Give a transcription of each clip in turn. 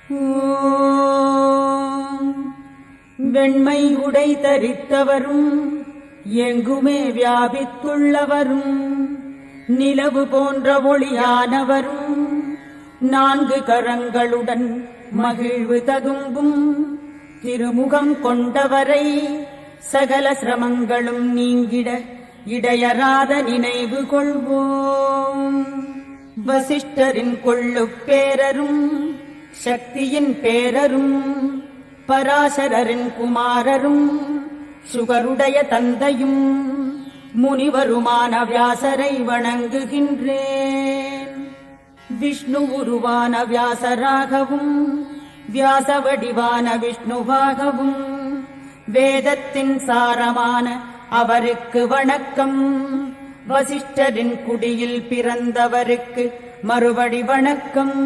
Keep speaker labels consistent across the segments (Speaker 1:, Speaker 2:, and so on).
Speaker 1: ஓம் வெண்மை உடை தரித்தவரும் எங்குமே வியாபித்துள்ளவரும் நிலவு போன்ற ஒளியானவரும் நான்கு கரங்களுடன் மகிழ்வு ததும்பும் திருமுகம் கொண்டவரை சகல சிரமங்களும் நீங்கிட இடையராத நினைவு கொள்வோம். வசிஷ்டரின் கொள்ளுப் பேரரும் சக்தியின் பேரரும் பராசரரின் குமாரரும் சுகருடைய தந்தையும் முனிவருமான வியாசரை வணங்குகின்றேன். விஷ்ணு உருவான வியாசராகவும் வியாச வடிவான விஷ்ணுவாகவும் வேதத்தின் சாரமான அவருக்கு வணக்கம். வசிஷ்டரின் குடியில் பிறந்தவருக்கு மறுபடி வணக்கம்.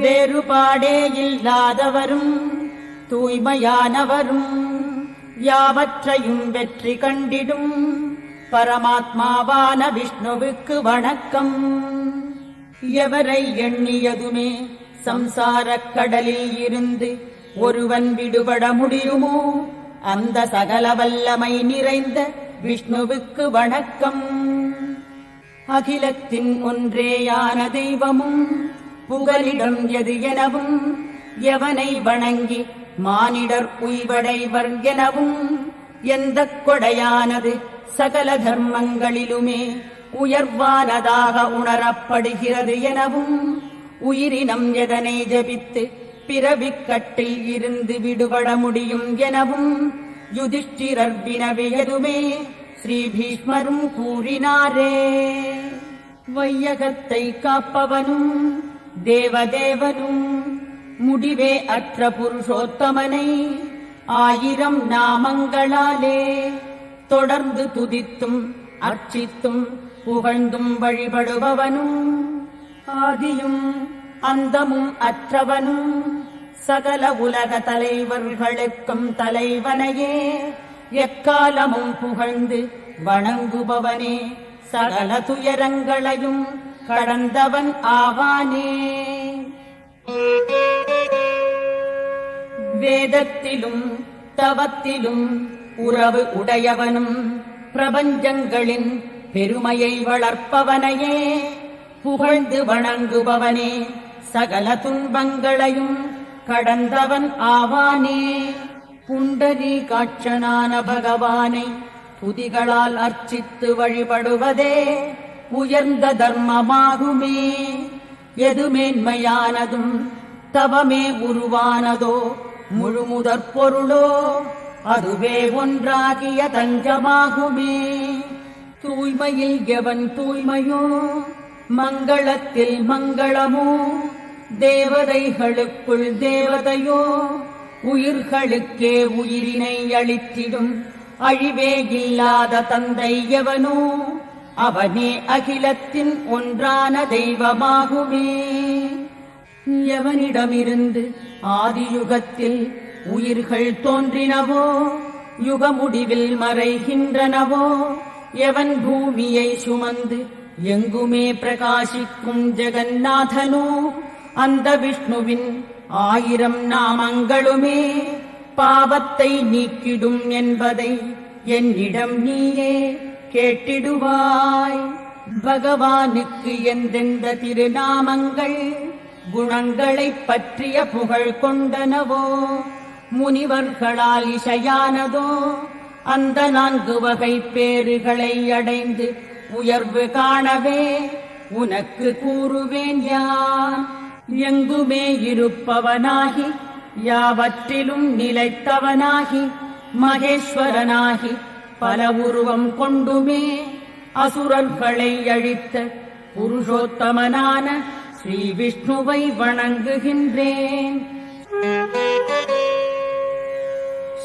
Speaker 1: வேறுபாடே இல்லாதவரும் தூய்மையானவரும் யாவற்றையும் வெற்றி கண்டிடும் பரமாத்மாவான விஷ்ணுவுக்கு வணக்கம். எவரை எண்ணியதுமே சம்சாரக் கடலில் இருந்து ஒருவன் விடுபட முடியுமோ அந்த சகல வல்லமை நிறைந்த விஷ்ணுவுக்கு வணக்கம். அகிலத்தின் ஒன்றேயான தெய்வமும் புகலிடம் எது எனவும் எவனை வணங்கி மானிடர் உய்வடைவர் எனவும் எந்த கொடையானது சகல தர்மங்களிலுமே உயர்வானதாக உணரப்படுகிறது எனவும் உயிரினம் எதனை ஜபித்து பிறவிக்கட்டில் இருந்து விடுபட முடியும் எனவும் யுதிஷ்டிரர் வினவியதுமே ஸ்ரீ பீஷ்மரும் கூறினாரே. வையகத்தை காப்பவனும் தேவதேவனும் முடிவே அற்ற புருஷோத்தமனை 1000 நாமங்களாலே தொடர்ந்து துதித்தும் அர்ச்சித்தும் புகழ்ந்தும் வழிபடுபவனும் ஆதியும் அந்தமும் அற்றவனும் சகல உலக தலைவர்களுக்கும் தலைவனையே எக்காலமும் புகழ்ந்து வணங்குபவனே சகல துயரங்களையும் கடந்தவன் ஆவானே. வேதத்திலும் தவத்திலும் உறவு உடையவனும் பிரபஞ்சங்களின் பெருமையை வளர்ப்பவனையே புகழ்ந்து வணங்குபவனே சகல துன்பங்களையும் கடந்தவன் ஆவானே. புண்டரீகாட்சனான பகவானை துதிகளால் அர்ச்சித்து வழிபடுவதே உயர்ந்த தர்மமாகுமே. எது மேன்மையானதும் தவமே உருவானதோ முழுமுதற் பொருளோ அதுவே ஒன்றாகிய தஞ்சமாகுமே. தூய்மையில் எவன் தூய்மையோ மங்களத்தில் மங்களமோ தேவதைகளுக்குள் தேவதையோ உயிர்களுக்கே உயிரினை அளித்திடும் அழிவே இல்லாத தந்தை எவனோ அவனே அகிலத்தின் ஒன்றான தெய்வமாகுமே. எவனிடமிருந்து ஆதியுகத்தில் உயிர்கள் தோன்றினவோ யுக முடிவில் மறைகின்றனவோ எவன் பூமியை சுமந்து எங்குமே பிரகாசிக்கும் ஜெகநாதனோ அந்த விஷ்ணுவின் 1000 நாமங்களுமே பாவத்தை நீக்கிடும் என்பதை என்னிடம் நீயே கேட்டிடுவாய். பகவானுக்கு எந்தெந்த திருநாமங்கள் குணங்களைப் பற்றிய புகழ் கொண்டனவோ முனிவர்களால் இசையானதோ அந்த 4 வகை பேறுகளை அடைந்து உயர்வு காணவே உனக்கு கூறுவேன் யான். எங்குமே இருப்பவனாகி யாவற்றிலும் நிலைத்தவனாகி மகேஸ்வரனாகி பல உருவம் கொண்டுமே அசுரர்களை அழித்த புருஷோத்தமனான ஸ்ரீ விஷ்ணுவை வணங்குகின்றேன்.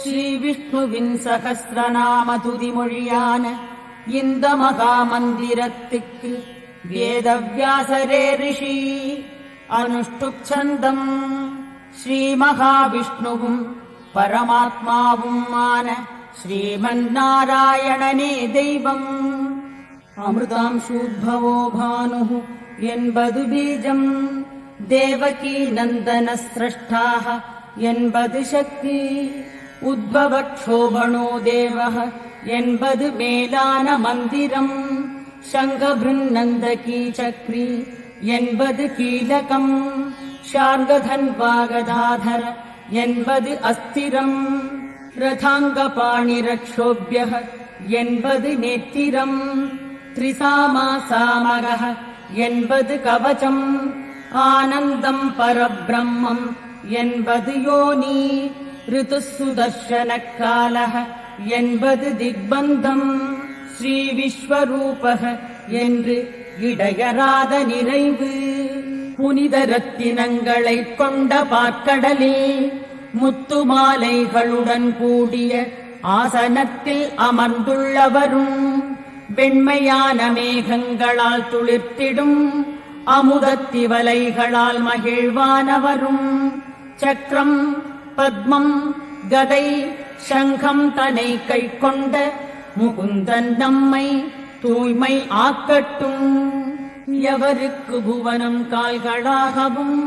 Speaker 1: ஸ்ரீ விஷ்ணுவின் சகஸ்ரநாம துதிமொழியான இந்த மகா மந்திரத்துக்கு வேதவியாசரே ரிஷி அனுஷ்டுப்சந்தம். ஸ்ரீ மகாவிஷ்ணுவும் பரமாத்மாவுமான ஸ்ரீமன் நாராயணனே தெய்வம். அமிர்தாம்சூத்பவோ பானுः என்பது பீஜம், தேவகீ நந்தன ஸ்ரஷ்டாः என்பது சக்தி, உத்பவக்ஷோபணோ தேவः என்பது மேலான மந்திரம், சங்கபிருநந்தகீ சக்ரி என்பது கீலகம், ஷார்கதன்வாகதாதர என்பது அஸ்திரம், ரதாங்கபாணிரக்ஷோபியः என்பது நேத்திரம், திரிசாமாசாமகः என்பது கவசம், ஆனந்தம் பரபிரம்மம் என்பது யோனி, ரிதுசுதர்ஷனகாலः என்பது திக்பந்தம், ஸ்ரீ விஸ்வரூபः என்று இடையராத நிறைவு, புனித ரத்தினங்களைக் கொண்ட பாற்கடலில் முத்து மாலைகளுடன் கூடிய ஆசனத்தில் அமர்ந்துள்ளவரும், வெண்மையான மேகங்களால் துளிர்த்திடும் அமுதத்திவலைகளால் மகிழ்வானவரும், சக்கரம் பத்மம் கதை சங்கம் தனை கை கொண்ட முகுந்தன் நம்மை தூய்மை ஆக்கட்டும். எவருக்கு புவனம் கால்களாகவும்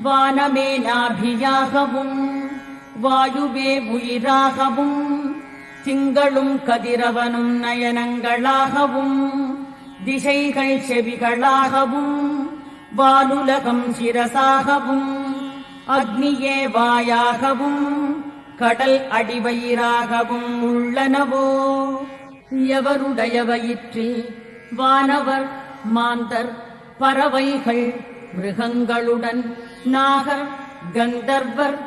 Speaker 1: வானமே நாபியாகவும் வாயுவே உயிராகவும் திங்களும் கதிரவனும் நயனங்களாகவும் திசைகள் செவிகளாகவும் வானுலகம் சிரசாகவும் அக்னியே வாயாகவும் கடல் அடிவயிறாகவும் உள்ளனவோ, எவருடைய வயிற்றில் வானவர் மாந்தர் பறவைகள் மிருகங்களுடன் நாகர் கந்தர்வர்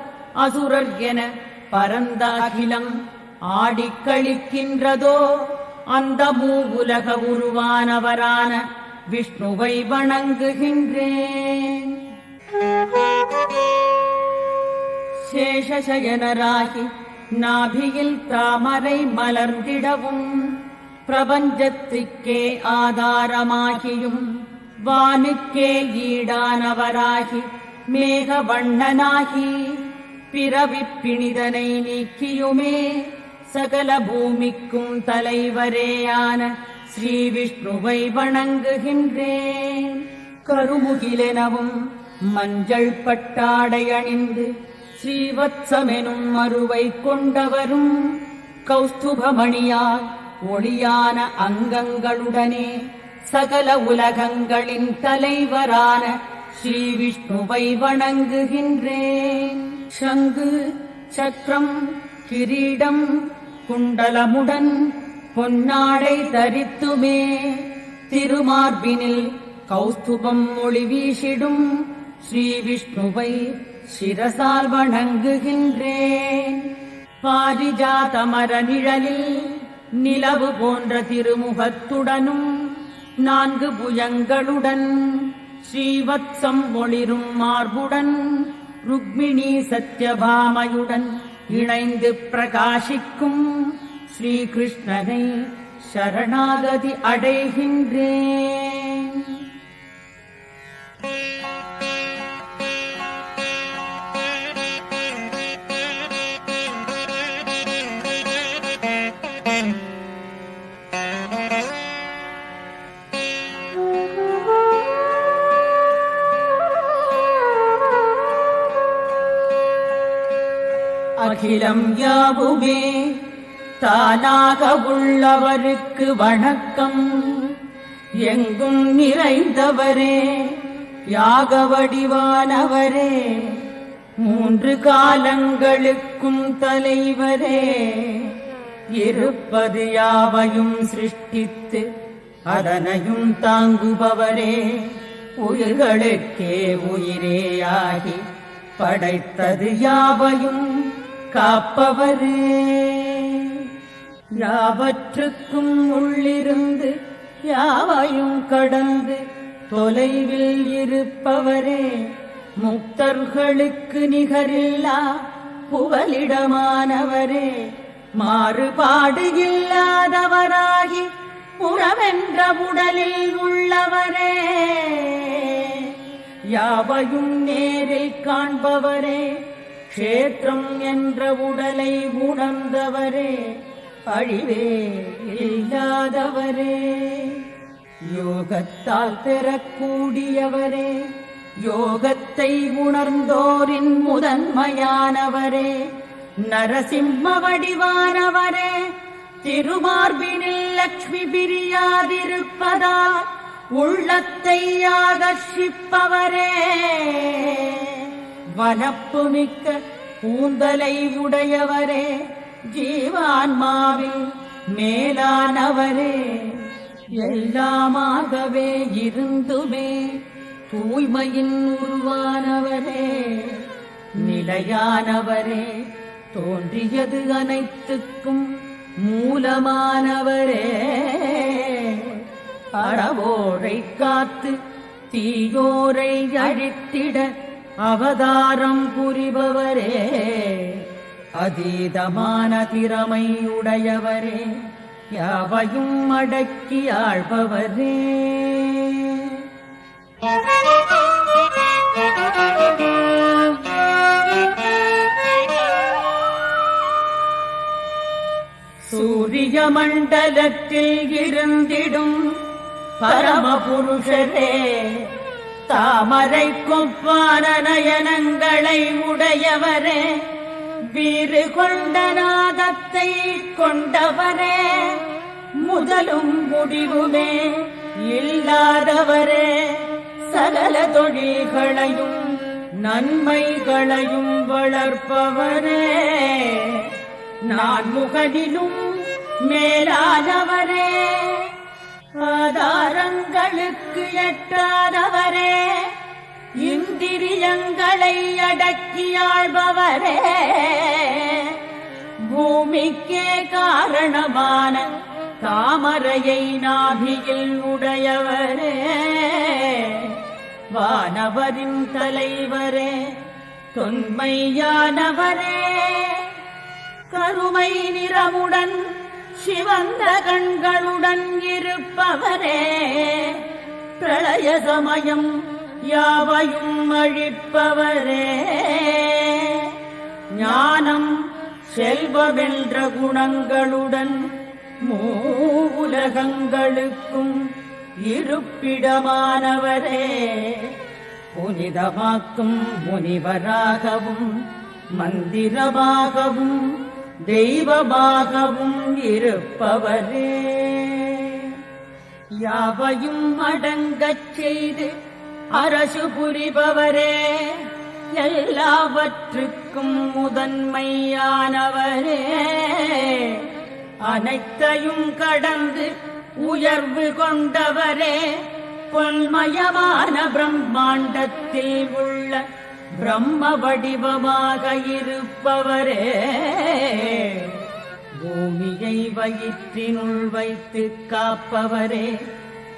Speaker 1: அசுரர் என பரந்த அகிலம் ஆடிக்களிக்கின்றதோ, அந்த மூவுலக உருவானவரான விஷ்ணுவை வணங்குகின்றேன். சேஷசயனராகி நாபியில் தாமரை மலர்ந்திடவும், பிரபஞ்சத்திற்கே ஆதாரமாகியும் வானுக்கே ஈடானவராகி மேக வண்ணனாகி பிறவிப் பிணிதனை நீக்கியுமே சகல பூமிக்கும் தலைவரேயான ஸ்ரீ விஷ்ணுவை வணங்குகின்றேன். கருமுகிலெனவும் மஞ்சள் பட்டாடை அணிந்து ஸ்ரீவத்சமெனும் மருவை கொண்டவரும், கௌஸ்துபமணியால் ஒளியான அங்கங்களுடனே சகல உலகங்களின் தலைவரான ஸ்ரீ விஷ்ணுவை வணங்குகின்றேன். சங்கு சக்கரம் கிரீடம் குண்டலமுடன் பொன்னாடை தரித்துமே திருமார்பினில் கௌஸ்துபம் ஒளி வீசிடும் ஸ்ரீ விஷ்ணுவை சிரசால் வணங்குகின்றேன். பாரிஜாத மர நிழலில் நிலவு போன்ற திருமுகத்துடனும் 4 புயங்களுடன் ஸ்ரீவத்சம் ஒளிரும் மார்புடன் ருக்மிணி சத்யபாமையுடன் இணைந்து பிரகாசிக்கும் ஸ்ரீகிருஷ்ணனை சரணாகதி அடைகின்றேன். அகிலம் யாவுமே தானாக உள்ளவருக்கு வணக்கம், எங்கும் நிறைந்தவரே யாக வடிவானவரே 3 காலங்களுக்கும் தலைவரே, இருப்பது யாவையும் சிருஷ்டித்து அதனையும் தாங்குபவரே, உயிர்களுக்கே உயிரேயாகி படைத்தது யாவையும் காப்பவரே, யாவற்றுக்கும் உள்ளிருந்து யாவையும் கடந்து தொலைவில் இருப்பவரே, முக்தர்களுக்கு நிகரில்லா புகலிடமானவரே, மாறுபாடு இல்லாதவராகி புறமென்ற உடலில் உள்ளவரே, யாவையும் நேரில் காண்பவரே, க்ஷேத்திரம் என்ற உடலை உணர்ந்தவரே, அழிவே இல்லாதவரே, யோகத்தால் பெறக்கூடியவரே, யோகத்தை உணர்ந்தோரின் முதன்மையானவரே, நரசிம்ம வடிவானவரே, திருமார்பினில் லக்ஷ்மி பிரியாதிருப்பதால் உள்ளத்தை ஆகர்ஷிப்பவரே, வனப்பு மிக்க கூந்தலை உடையவரே, ஜீவான்மாவில் மேலானவரே, எல்லாமாகவே இருந்துமே தூய்மையின் உருவானவரே, நிலையானவரே, தோன்றியது அனைத்துக்கும் மூலமானவரே, அறவோரை காத்து தீயோரை அழித்திட அவதாரம் புரிபவரே, அதீதமான திறமை உடையவரே, யாவையும் அடக்கி ஆள்பவரே. சூரிய மண்டலத்தில் இருந்திடும் பரமபுருஷரே, தாமரை கொப்பான நயனங்களை உடையவரே, வீறு கொண்ட நாதத்தை கொண்டவரே, முதலும் முடிவுமே இல்லாதவரே, சகல தொழில்களையும் நன்மைகளையும் வளர்ப்பவரே, நான் முகனிலும் மேலானவரே, ஆதாரங்களுக்கு எட்டாதவரே, இந்திரியங்களை அடக்கியாள்பவரே, பூமிக்கே காரணமான தாமரையை நாபியில் உடையவரே, வானவரின் தலைவரே, தொன்மையானவரே, கருமை நிறமுடன் சிவந்த கண்களுடன் இருப்பவரே, பிரளய சமயம் யாவையும் அழிப்பவரே, ஞானம் செல்வமென்ற குணங்களுடன் மூவுலகங்களுக்கும் இருப்பிடமானவரே, புனிதமாக்கும் முனிவராகவும் மந்திரமாகவும் தெய்வமாகவும் இருப்பவரே, யாவையும் அடங்கச் செய்து அரசு புரிபவரே, எல்லாவற்றுக்கும் முதன்மையானவரே, அனைத்தையும் கடந்து உயர்வு கொண்டவரே, பொன்மயமான பிரம்மாண்டத்தில் உள்ள பிரம்ம வடிவமாக இருப்பவரே, பூமியை வயிற்றினுள் வைத்து காப்பவரே,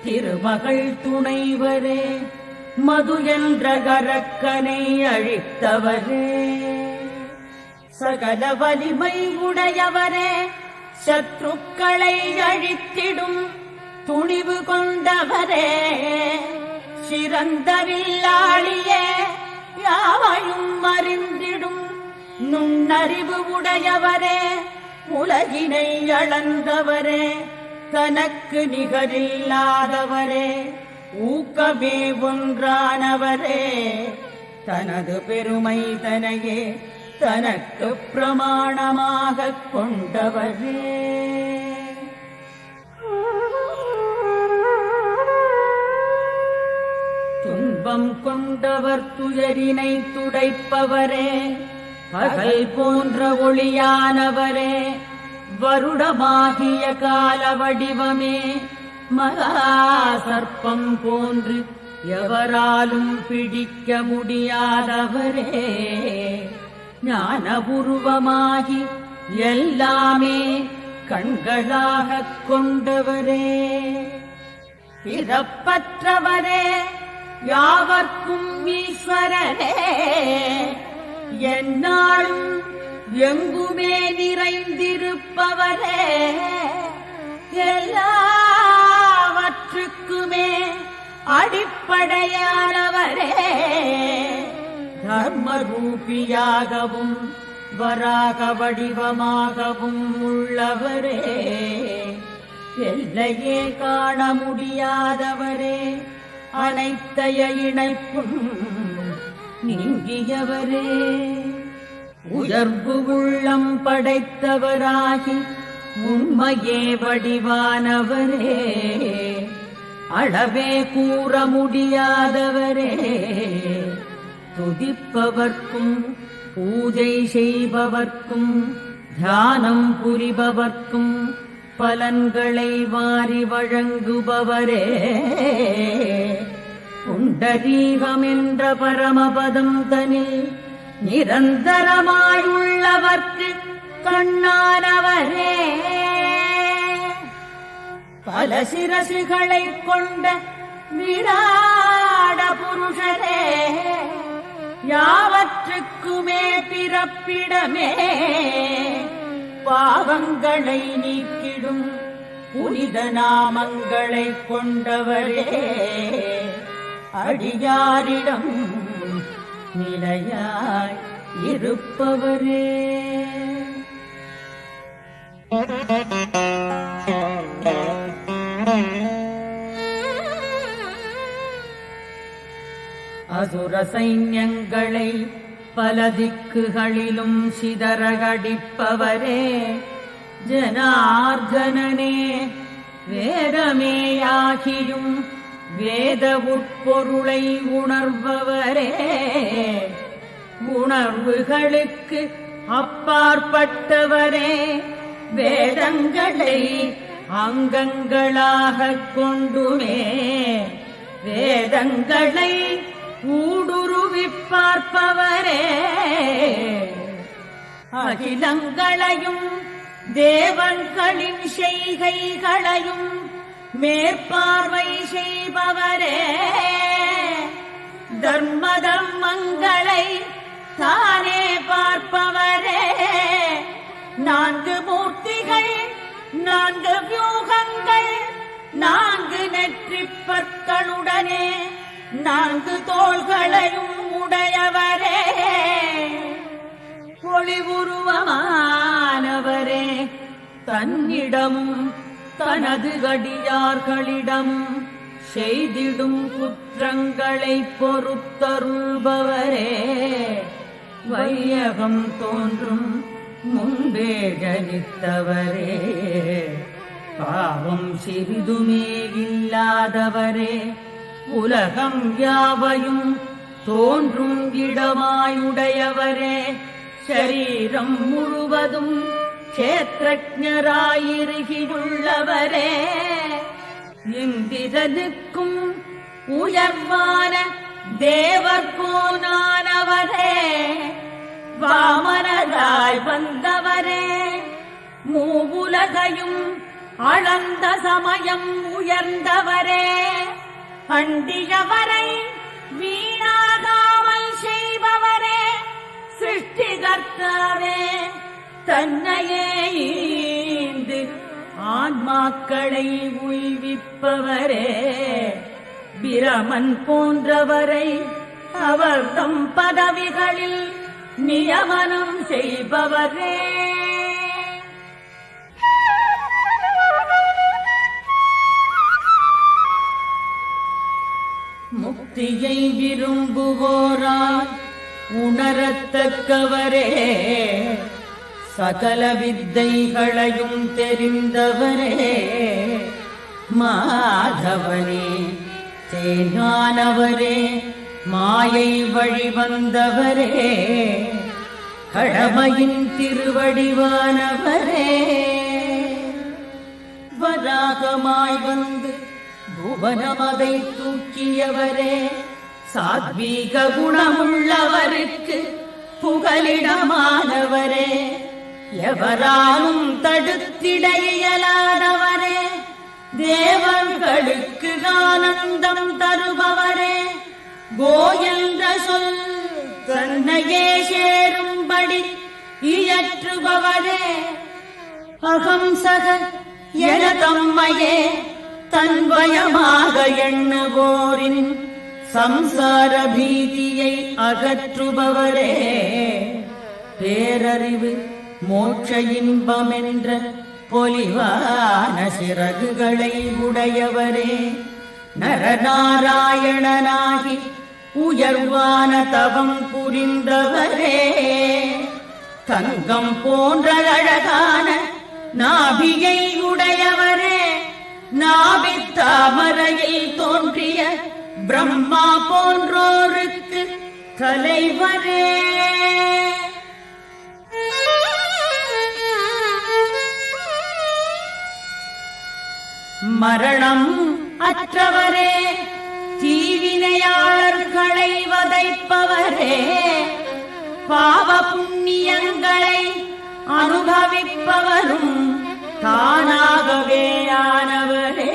Speaker 1: திருமகள் துணைவரே, மது என்ற கரக்கனை அழித்தவரே, சகல வலிமை உடையவரே, சத்ருக்களை அழித்திடும் துணிவு கொண்டவரே, சிறந்த வில்லாளியே, யாவையும் அறிந்திடும் நுண்ணறிவு உடையவரே, உலகினை அளந்தவரே, தனக்கு நிகரில்லாதவரே, ஊக்கமே ஒன்றானவரே, தனது பெருமை தனையே தனக்கு பிரமாணமாக கொண்டவரே, துன்பம் கொண்டவர் துயரினை துடைப்பவரே, பகல் போன்ற ஒளியானவரே, வருடமாகிய கால வடிவமே, மகா சர்ப்பம் போன்று எவராலும் பிடிக்க முடியாதவரே, ஞான உருவமாகி எல்லாமே கண்களாகக் கொண்டவரே, பிறப்பற்றவரே, யாவர்க்கும் ஈஸ்வரரே, எந்நாளும் எங்குமே நிறைந்திருப்பவரே, எல்லாவற்றுக்குமே அடிப்படையானவரே, தர்மரூபியாகவும் வராக வடிவமாகவும் உள்ளவரே, எல்லையே காண முடியாதவரே, அனைத்தைய இணைப்பும் நீங்கியவரே, உயர்வு உள்ளம் படைத்தவராகி உண்மையே வடிவானவரே, அளவே கூற முடியாதவரே, துதிப்பவர்க்கும் பூஜை செய்பவர்க்கும் தியானம் புரிபவர்க்கும் பலன்களை வாரி வழங்குபவரே, புண்டரீகம் என்ற பரமபதம் தனில் நிரந்தரமாயுள்ளவர்க்கு கண்ணானவரே, பல சிரசுகளைக் கொண்ட விராட புருஷரே, யாவற்றுக்குமே பிறப்பிடமே, பாவங்களை நீக்கிடும் புனித நாமங்களை கொண்டவரே, அடியாரிடம் நிலையாய் இருப்பவரே. அசுர சைன்யங்களை பல திக்குகளிலும் சிதறகடிப்பவரே, ஜனார்தனனே வேதமேயாகியும் வேத உட்பொருளை உணர்பவரே, உணர்வுகளுக்கு அப்பாற்பட்டவரே, வேதங்களை அங்கங்களாகக் கொண்டுமே வேதங்களை ஊடுருவிப் பார்ப்பவரே, அகிலங்களையும் தேவன்களின் செய்கைகளையும் மேற்பார்வை செய்பவரே, தர்ம தர்மங்களை தானே பார்ப்பவரே, நான்கு மூர்த்திகள், நான்கு வியூகங்கள், நான்கு நெற்றிப் பற்களுடனே நான்கு தோள்களையும் உடையவரே, ஒளிவுருவமானவரே, தன்னிடமும் தனது அடியார்களிடமும் செய்திடும் குற்றங்களை பொறுத்தருள்பவரே, வையகம் தோன்றும் முன்பே ஜனித்தவரே, பாவம் சிறிதுமே இல்லாதவரே, உலகம் யாவையும் தோன்றும் இடமாயுடையவரே, சரீரம் முழுவதும் க்ஷேத்ரஜராயிருகியுள்ளவரே, இந்திரனுக்கும் உயர்வான தேவர்கோனானவரே, வாமனராய் வந்தவரே, மூவுலகையும் அளந்த சமயம் உயர்ந்தவரே, அண்டியவரை வீணாகாமல் செய்பவரே, சிருஷ்டிகர்த்தாவே, தன்னையே ஈந்து ஆன்மாக்களை உய்விப்பவரே, பிரமன் போன்றவரை அவர்தம் பதவிகளில் நியமனம் செய்பவரே, முக்தியை விரும்புவோரால் உணரத்தக்கவரே, சகல வித்தைகளையும் தெரிந்தவரே, மாதவனே தேனானவரே, மாயை வழிவந்தவரே, கடமையின் திருவடிவானவரே, வராகமாய் வந்து புவனமதை தூக்கியவரே, சாத்வீக குணமுள்ளவருக்கு புகலிடமானவரே, எவராலும் தடுத்திட இயலாதவரே, தேவர்களுக்கு ஆனந்தம் தருபவரே, கோ என்ற சொல் தன்னையே சேரும்படி இயற்றுபவரே, அகம்சக என தம்மையே தன்வயமாக எண்ணுவோரின் சம்சார பீதியை அகற்றுபவரே, பேரறிவு மோட்ச இன்பமென்ற பொலிவான சிறகுகளை உடையவரே, நரநாராயணனாகி உயர்வான தவம் புரிந்தவரே, தங்கம் போன்ற அழகான நாபியை உடையவரே, நாபித் தாமரையில் தோன்றிய பிரம்மா போன்றோருக்கு தலைவரே, மரணம் அற்றவரே, தீவினையாளர்களை வதைப்பவரே, பாவ புண்ணியங்களை அனுபவிப்பவரும் தானாகவே ஆனவரே,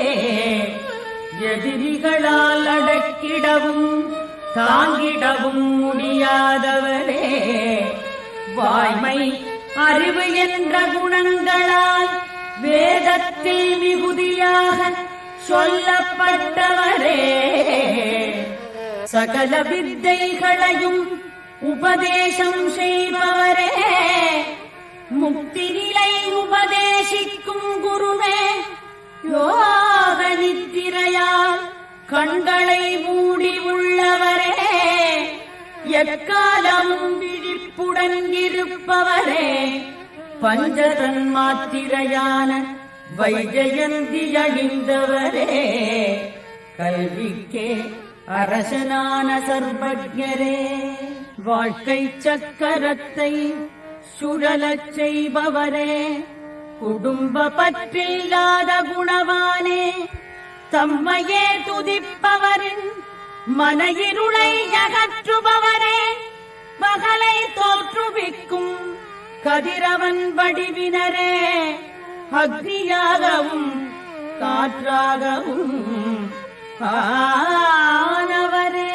Speaker 1: எதிரிகளால் அடக்கிடவும் தாங்கிடவும் முடியாதவரே, வாய்மை அறிவு என்ற குணங்களால் வேதத்தில் மிகுதியாக சொல்லப்பட்டவரே, சகல வித்தைகளையும் உபதேசம் செய்பவரே, முக்தி நிலை உபதேசிக்கும் குருவே, யோக நித்திரையால் கண்களை மூடி உள்ளவரே, எக்காலமும் விழிப்புடன் இருப்பவரே, பஞ்சதன் மாத்திரையான வைஜயந்தி அணிந்தவரே, கல்விக்கே அரசனான சர்வஜரே, வாழ்க்கை சக்கரத்தை சுழலச் செய்பவரே, குடும்ப பற்றில்லாத குணவானே, தம்மையே துதிப்பவரின் மன இருளை அகற்றுபவரே, பகலை தோற்றுவிக்கும் கதிரவன் வடிவினரே, அக்னியாகவும் காற்றாகவும் ஆனவரே,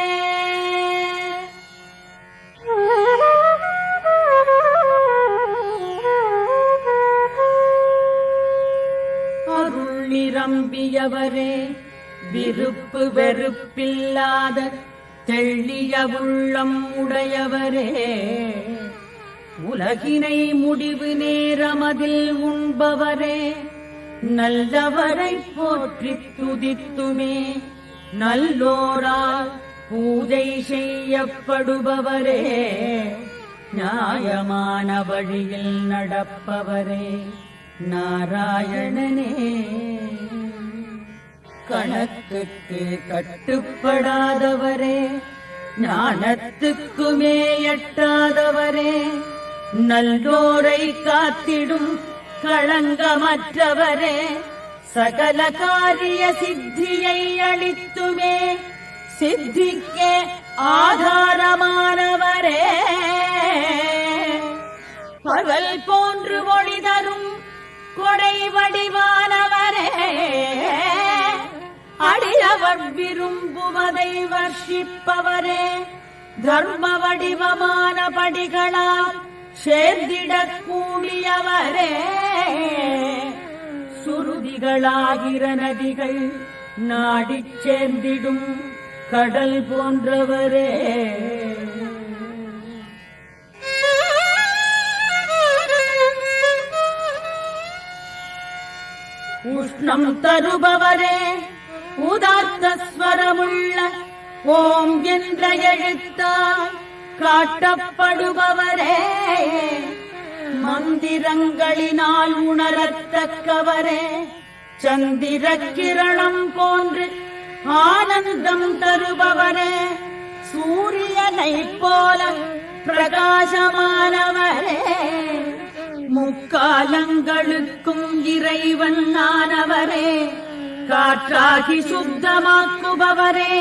Speaker 1: அருள் நிரம்பியவரே, விருப்பு வெறுப்பில்லாத தெள்ளிய உள்ளம் உடையவரே, உலகினை முடிவு நேரமதில் உண்பவரே, நல்லவரை போற்றி துதித்துமே நல்லோரால் பூஜை செய்யப்படுபவரே, நியாயமான வழியில் நடப்பவரே, நாராயணனே, கணக்குக்கு கட்டுப்படாதவரே, ஞானத்துக்குமே எட்டாதவரே, நல்லோரை காத்திடும் களங்கமற்றவரே, சகல காரிய சித்தியை அளித்துமே சித்திக்கே ஆதாரமானவரே, பகல் போன்று ஒளி தரும் கொடை வடிவானவரே, அடியவர் விரும்புவதை வர்ஷிப்பவரே, தர்ம வடிவமான படிகளால் சேர்ந்திடக் கூடியவரே, சுருதிகளாகிற நதிகள் நாடிச் சேர்ந்திடும் கடல் போன்றவரே, உஷ்ணம் தருபவரே, உதார்த்த ஸ்வரமுள்ள ஓம் என்ற எழுத்தால் காட்டப்படுபவரே, மந்திரங்களினால் உணரத்தக்கவரே, சந்திர கிரணம் போன்று ஆனந்தம் தருபவரே, சூரியனை போல பிரகாசமானவரே, முக்காலங்களுக்கும் இறைவன் ஆனவரே, காற்றாகி சுத்தமாக்குபவரே,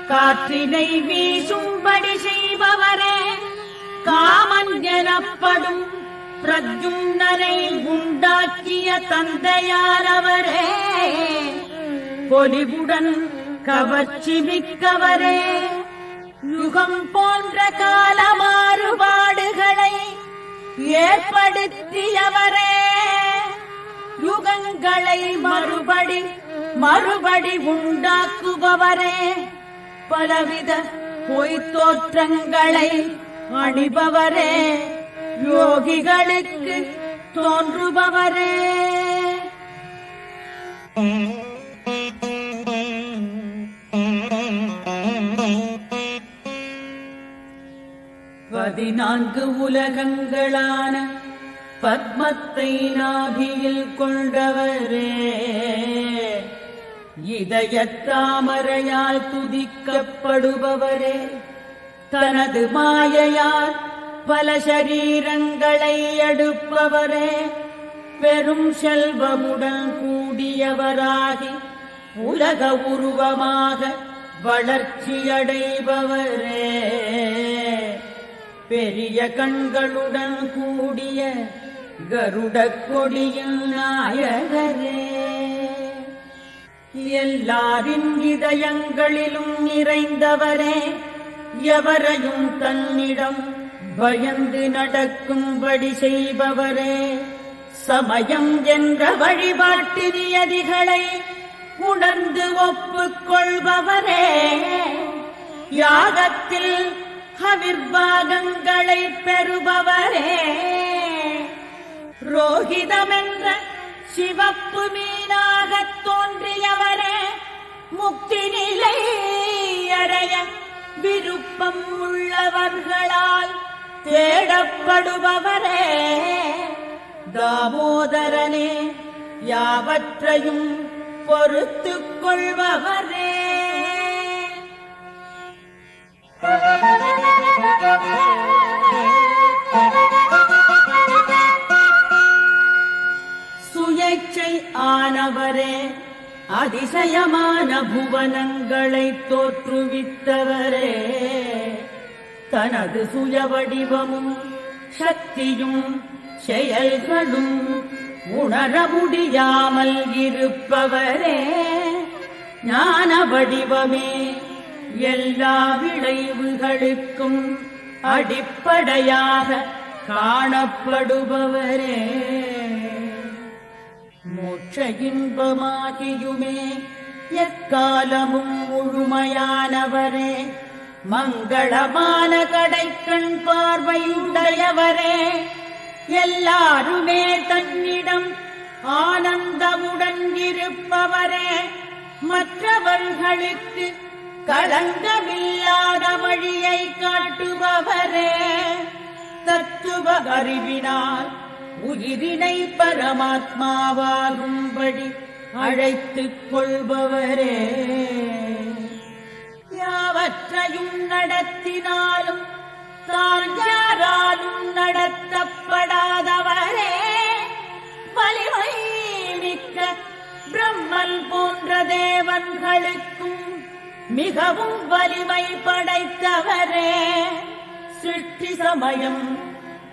Speaker 1: காற்றினை வீசும்படி செய்பவரே, காமன் எனப்படும் பிரத்யும்னரை உண்டாக்கிய தந்தையானவரே, பொலிவுடன் கவர்ச்சி மிக்கவரே, யுகம் போன்ற கால மாறுபாடுகளை ஏற்படுத்தியவரே, யுகங்களை மறுபடி உண்டாக்குபவரே, பலவித பொய்த் தோற்றங்களை அணிபவரே, யோகிகளுக்கு தோன்றுபவரே, பதினான்கு உலகங்களான பத்மத்தை நாபியில் கொண்டவரே, இதயத்தாமரையால் துதிக்கப்படுபவரே, தனது மாயையால் பல சரீரங்களை எடுப்பவரே, பெரும் செல்வமுடன் கூடியவராகி உலக உருவமாக வளர்ச்சியடைபவரே, பெரிய கண்களுடன் கூடிய கருட கொடியின் நாயகரே, எல்லாரின் இதயங்களிலும் நிறைந்தவரே, எவரையும் தன்னிடம் பயந்து நடக்கும்படி செய்பவரே, சமயம் என்ற வழிபாட்டு நியதிகளை உணர்ந்து ஒப்புக்கொள்பவரே, யாகத்தில் ஹவிர்பாகங்களை பெறுபவரே, ரோகிதமென்ற சிவப்பு மீனாகத் தோன்றியவரே, முக்தி நிலை அடைய விருப்பம் உள்ளவர்களால் தேடப்படுபவரே, தாமோதரனே, யாவற்றையும் பொறுத்துக் கொள்பவரே. சுயேச்சை ஆனவரே, அதிசயமான புவனங்களை தோற்றுவித்தவரே, தனது சுய வடிவமும் சக்தியும் செயல்களும் உணர முடியாமல் இருப்பவரே, ஞான வடிவமே, எல்லா விளைவுகளுக்கும் அடிப்படையாக காணப்படுபவரே, மோட்ச இன்பமாகியுமே எக்காலமும் முழுமையானவரே, மங்களமான கடைக்கண் பார்வையுடையவரே, எல்லாருமே தன்னிடம் ஆனந்தமுடன் இருப்பவரே, மற்றவர்களுக்கு களங்கமில்லாத வழியை காட்டுபவரே, தத்துவ அறிவினால் உயிரினை பரமாத்மாவாகும்படி அழைத்துக் கொள்பவரே, யாவற்றையும் நடத்தினாலும் தான் யாராலும் நடத்தப்படாதவரே, வலிமை மிக்க பிரம்மன் போன்ற தேவன்களுக்கும் மிகவும் வலிமை படைத்தவரே, சிருஷ்டி சமயம்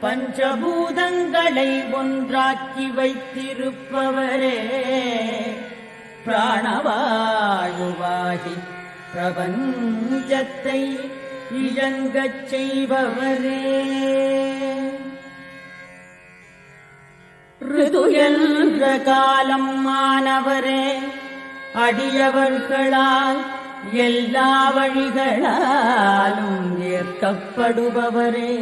Speaker 1: பஞ்சபூதங்களை ஒன்றாக்கி வைத்திருப்பவரே, பிராணவாயுவாகி பிரபஞ்சத்தை இயங்கச் செய்பவரே, ரிது என்ற காலம் ஆனவரே, அடியவர்களால் எல்லா வழிகளாலும் ஏற்கப்படுபவரே,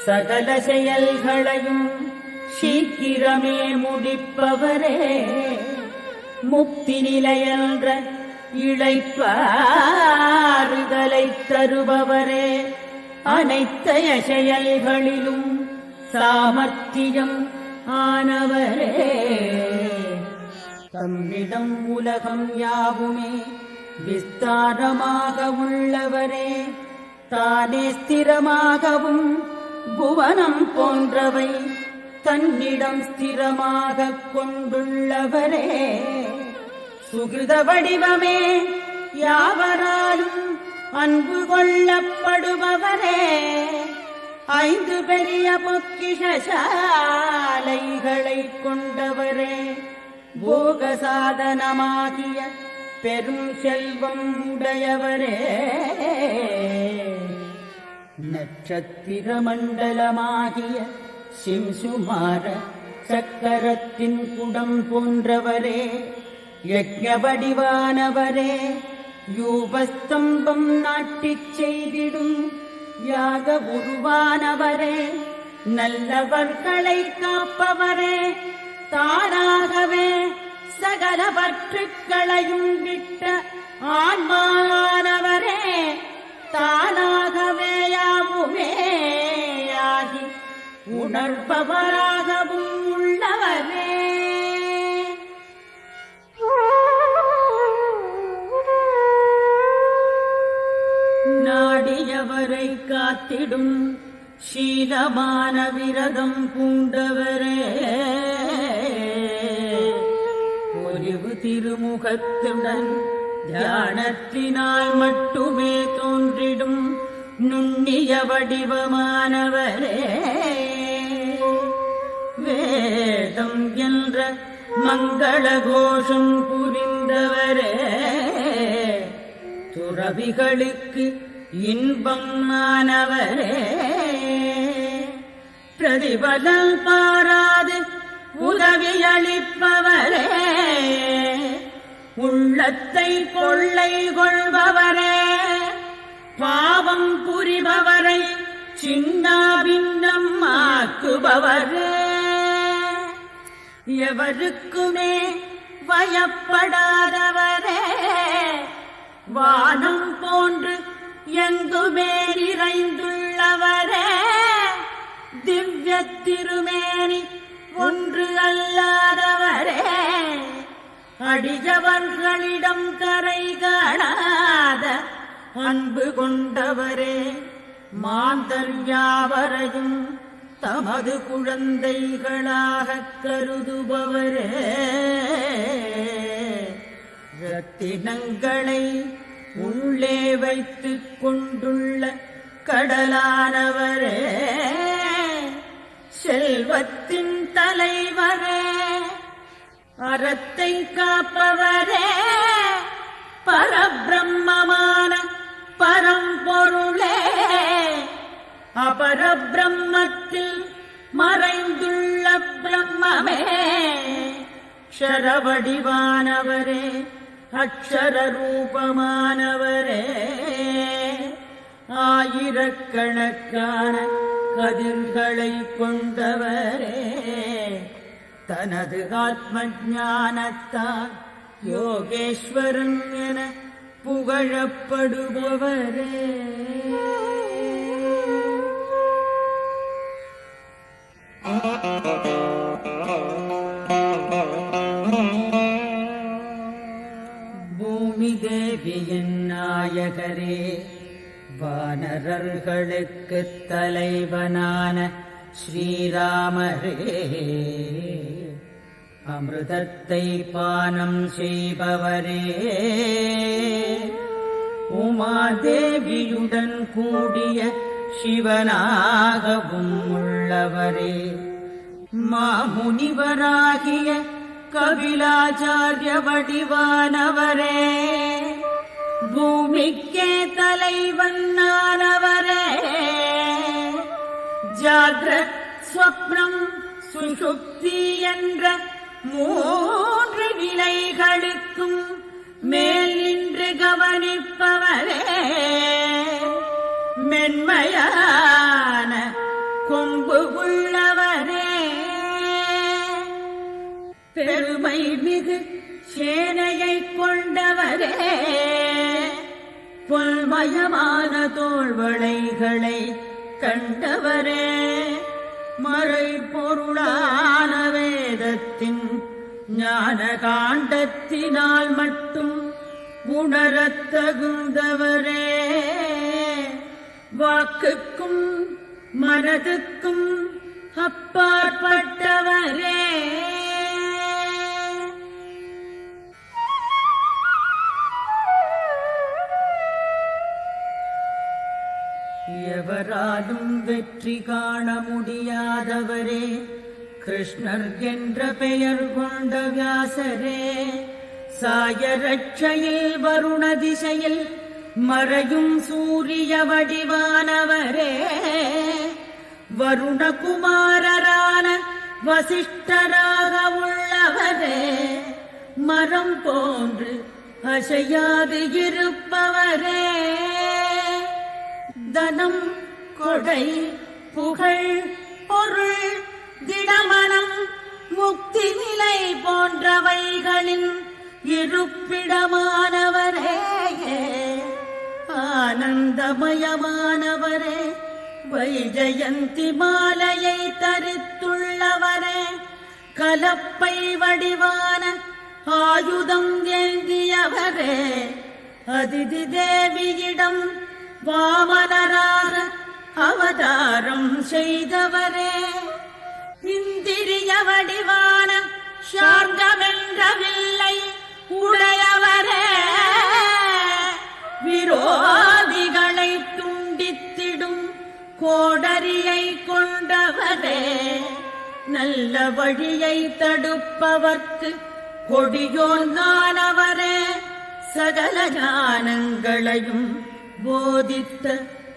Speaker 1: சகல செயல்களையும் சீக்கிரமே முடிப்பவரே, முக்தி நிலையென்ற இளைப்பாறுதலை தருபவரே, அனைத்தைய செயல்களிலும் சாமர்த்தியம் ஆனவரே, தம்மிடம் உலகம் யாவுமே விஸ்தாரமாக உள்ளவரே, தானே ஸ்திரமாகவும் புவனம் போன்றவை தன்னிடம் ஸ்திரமாக கொண்டுள்ளவரே, சுகிருத வடிவமே, யாவராலும் அன்பு கொள்ளப்படுபவரே, 5 பெரிய பொக்கிஷசாலைகளை கொண்டவரே, போக சாதனமாகிய பெரும் செல்வம் உடையவரே, நட்சத்திர மண்டலமாகிய சிம்சுமார சக்கரத்தின் குடம் போன்றவரே, யஜ்ஞ வடிவானவரே, யூபஸ்தம்பம் நாட்டிச் செய்திடும் யாக உருவானவரே, நல்லவர்களை காப்பவரே, தானாகவே சகல பற்றுக்களையும் விட்ட ஆன்மானவரே தானாகவே யாவுமேயாகி உணர்பவராகவும் உள்ளவரே. நாடியவரை காத்திடும் சீலமான விரதம் பூண்டவரே பொலிவு திருமுகத்துடன் தியானத்தினால் மட்டுமே தோன்றிடும் நுண்ணிய வடிவமானவரே வேதம் என்ற மங்கள கோஷம் புரிந்தவரே துறவிகளுக்கு இன்பம் ஆனவரே பிரதிபலம் பாராது உதவியளிப்பவரே உள்ளத்தை கொள்ளை கொள்பவரே பாவம் புரிபவரை சின்னாபின்னம் ஆக்குபவரே எவருக்குமே பயப்படாதவரே வானம் போன்று எங்குமே நிறைந்துள்ளவரே திவ்ய திருமேனி ஒன்று அல்லாதவரே அடியவர்களிடம் கரை காணாத அன்பு கொண்டவரே மாந்தர் யாவரையும் தமது குழந்தைகளாக கருதுபவரே ரத்தினங்களை உள்ளே வைத்துக் கொண்டுள்ள கடலானவரே செல்வத்தின் தலைவரே அறத்தை காப்பவரே பரபிரம்மமான பரம்பொருளே அபரபிரம்மத்தில் மறைந்துள்ள பிரம்மமே க்ஷரவடிவானவரே அக்ஷர ரூபமானவரே ஆயிரக்கணக்கான கதிர்களை கொண்டவரே தனது ஆத்ம ஞானத்தால் யோகேஸ்வரன் என புகழப்படுபவரே பூமி தேவியின் நாயகரே வானரர்களுக்கு தலைவனான ஸ்ரீராமரே அமிர்தத்தை பானம் செய்பவரே உமாதேவியுடன் கூடிய சிவனாகவும் உள்ளவரே மாமுனிவராகிய கபிலாச்சாரிய வடிவானவரே பூமிக்கே தலைவனானவரே ஜாக்ரத் ஸ்வப்னம் சுஷுப்தி என்ற மூன்று நிலைகளுக்கும் மேல் நின்று கவனிப்பவரே மென்மையான கொம்பு உள்ளவரே பெருமை மிகு சேனையை கொண்டவரே பொல்மயமான தோள்வளைகளை கண்டவரே மறை பொருளான வேதத்தின் ஞான காண்டத்தினால் மட்டும் உணரத் தகுந்தவரே வாக்குக்கும் மனதுக்கும் அப்பாற்பட்டவரே எவராலும் வெற்றி காண முடியாதவரே கிருஷ்ணர் என்ற பெயர் கொண்ட வியாசரே சாயரட்சையில் வருண திசையில் மறையும் சூரிய வடிவானவரே வருணகுமாரரான வசிஷ்டராக உள்ளவரே மரம் போன்று அசையாது இருப்பவரே தனம் கொடை புகழ் பொருள் திடமனம் முக்தி நிலை போன்றவைகளின் இருப்பிடமானவரே, ஆனந்தமயமானவரே, வைஜயந்தி மாலையை தரித்துள்ளவரே, கலப்பை வடிவான ஆயுதம் ஏந்தியவரே, அதிதி தேவியிடம் வாமனராக அவதாரம் செய்தவரே, இந்திரிய வடிவான சார்ந்தமென்ற வில்லை உடையவரே, விரோதிகளை துண்டித்திடும் கோடரியை கொண்டவரே, நல்ல வழியை தடுப்பவர்க்கு கொடியோன்கானவரே, சகல ஞானங்களையும் போதித்த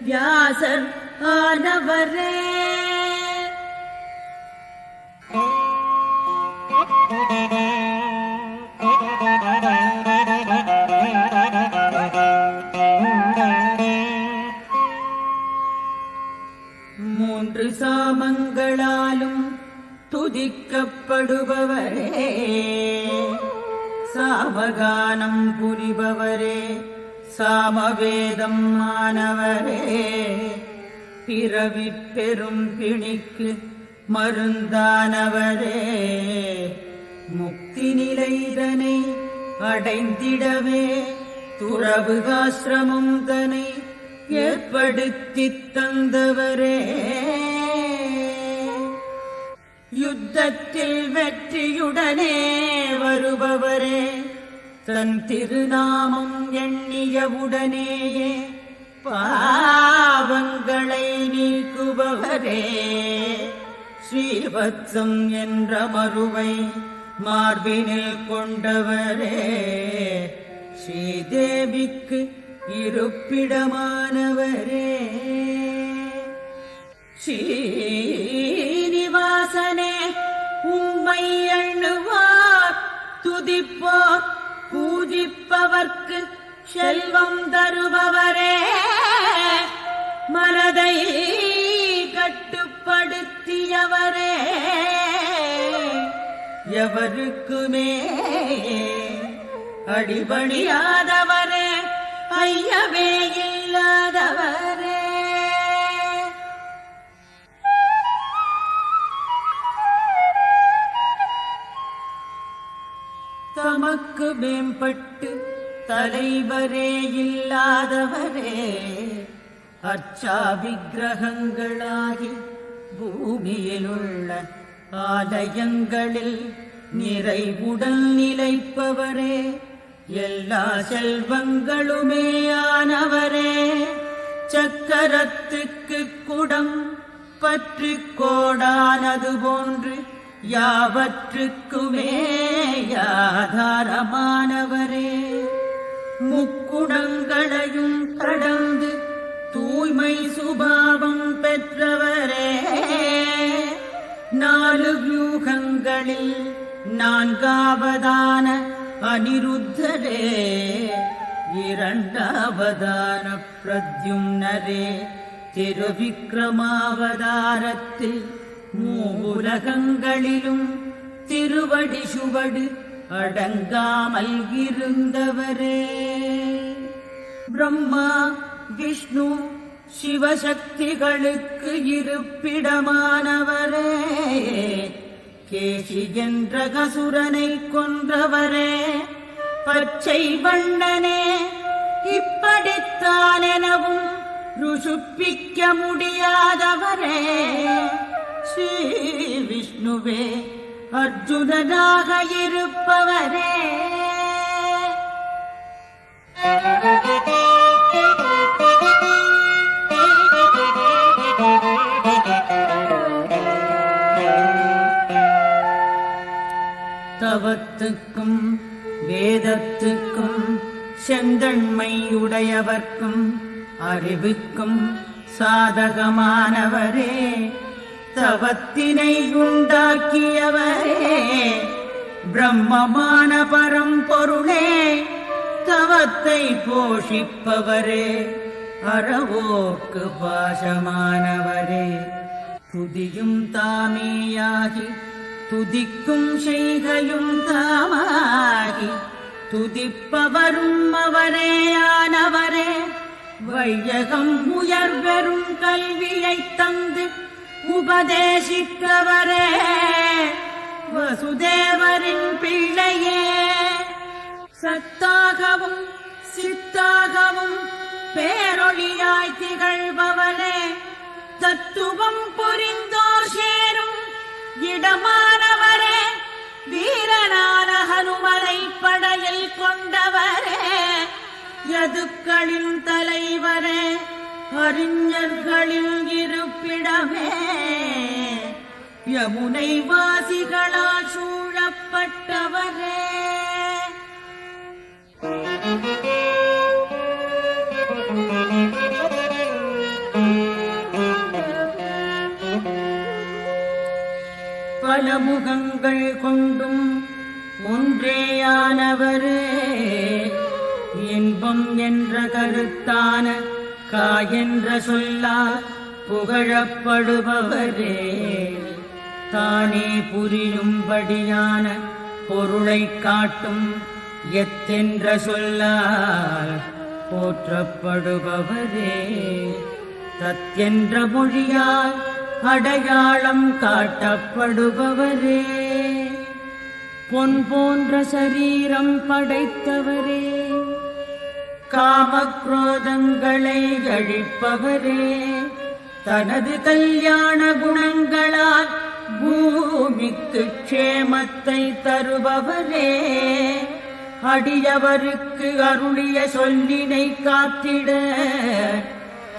Speaker 1: வியாசர் ஆனவரே. மூன்று சாமங்களாலும் துதிக்கப்படுபவரே, சாமகானம் புரிபவரே, சாமவேதம் ஆனவரே, பிறவி பெரும் பிணிக்கு மருந்தானவரே, முக்தி நிலைதனை அடைந்திடவே துறவுகாசிரமம் தனை ஏற்படுத்தித் தந்தவரே, யுத்தத்தில் வெற்றியுடனே வருபவரே, தன் திருநாமம் எண்ணியவுடனேயே பாவங்களை நீக்குபவரே, ஸ்ரீவத்சம் என்ற மருவை மார்பினில் கொண்டவரே, ஸ்ரீதேவிக்கு இருப்பிடமானவரே, ஸ்ரீனிவாசனே உம்மை எண்ணுவார் துதிப்போர் பூஜிப்பவர்க்கு செல்வம் தருபவரே, மனதை கட்டுப்படுத்தியவரே, எவருக்குமே அடிபணியாதவரே, ஐயவே இல்லாதவரே. தமக்கு மேம்பட்டு தலைவரே இல்லாதவரே, அர்ச்சா விக்கிரகங்களாகி பூமியிலுள்ள ஆலயங்களில் நிறைவுடன் நிலைப்பவரே, எல்லா செல்வங்களுமே ஆனவரே, சக்கரத்துக்கு குடம் பற்று கோடானது போன்று யாவற்றுக்குமே ஆதாரமானவரே, முக்குணங்களையும் கடந்து தூய்மை சுபாவம் பெற்றவரே, நாலு வியூகங்களில் நான்காவதான அனிருத்தரே, இரண்டாவதான பிரத்யும்னரே, திருவிக்ரமாவதாரத்தில் மூவுலகங்களிலும் திருவடி சுவடு அடங்காமல் இருந்தவரே, பிரம்மா விஷ்ணு சிவசக்திகளுக்கு இருப்பிடமானவரே, கேசி என்ற கசுரனை கொன்றவரே, பச்சை வண்ணனே இப்படித்தான் எனவும் ருசுப்பிக்க முடியாதவரே, ஸ்ரீ விஷ்ணுவே அர்ஜுனனாக இருப்பவரே, தவத்துக்கும் வேதத்துக்கும் செந்தன்மையுடையவர்க்கும் அறிவுக்கும் சாதகமானவரே, தவத்தினை உண்டாக்கியவரே, பிரம்மமான பரம்பொருளே, தவத்தை போஷிப்பவரே, அறவோர்க்கு பாசமானவரே, துதியும் தாமேயாகி துதிக்கும் செய்கையும் தாமாகி துதிப்பவரும் அவரேயானவரே. வையகம் உயர்வெறும் கல்வியைத் தந்து உபதேசித்தவரே, வசுதேவரின் பிள்ளையே. சத்தாகவும் சித்தாகவும் பேரொளியாய் திகழ்பவரே, தத்துவம் புரிந்தோர் சேரும் இடமானவரே. வீரனான ஹனுமனை படையில் கொண்டவரே, யதுக்களின் தலைவரே, அறிஞர்களின் இருப்பிடமே. யமுனை வாசிகளால் சூழப்பட்டவரே. பல முகங்கள் கொண்டும் ஒன்றேயானவரே, இன்பம் என்ற கருத்தான காயென்ற சொல்லால் புகழப்படுபவரே. தானே புரியும்படியான பொருளைக் காட்டும் எத்தென்ற சொல்லால் போற்றப்படுபவரே. தத்தென்ற மொழியால் அடையாளம் காட்டப்படுபவரே. பொன் போன்ற சரீரம் படைத்தவரே, காமக்ரோதங்களை அழிப்பவரே. தனது கல்யாண குணங்களால் பூமிக்கு க்ஷேமத்தை தருபவரே. அடியவருக்கு அருளிய சொல்லினை காத்திட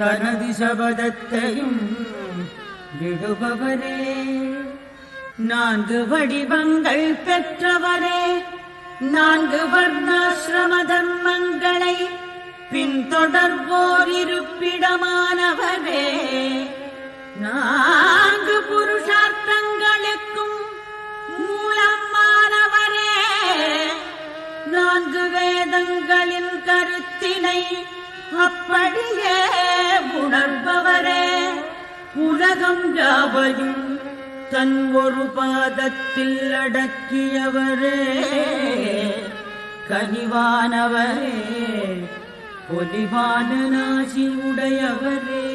Speaker 1: தனது சபதத்தையும் விடுபவரே. 4 வடிவங்கள் பெற்றவரே, 4 வர்ணாசிரம தர்மங்களை பின்தொடர்வோர் இருப்பிடமானவரே. 4 புருஷார்த்தங்களுக்கும் மூலமானவரே. 4 வேதங்களின் கருத்தினை அப்படியே உணர்பவரே. உலகம் யாவையும் தன் ஒரு பாதத்தில் அடக்கியவரே. கனிவானவரே, பொலிவான நாசி உடையவரே.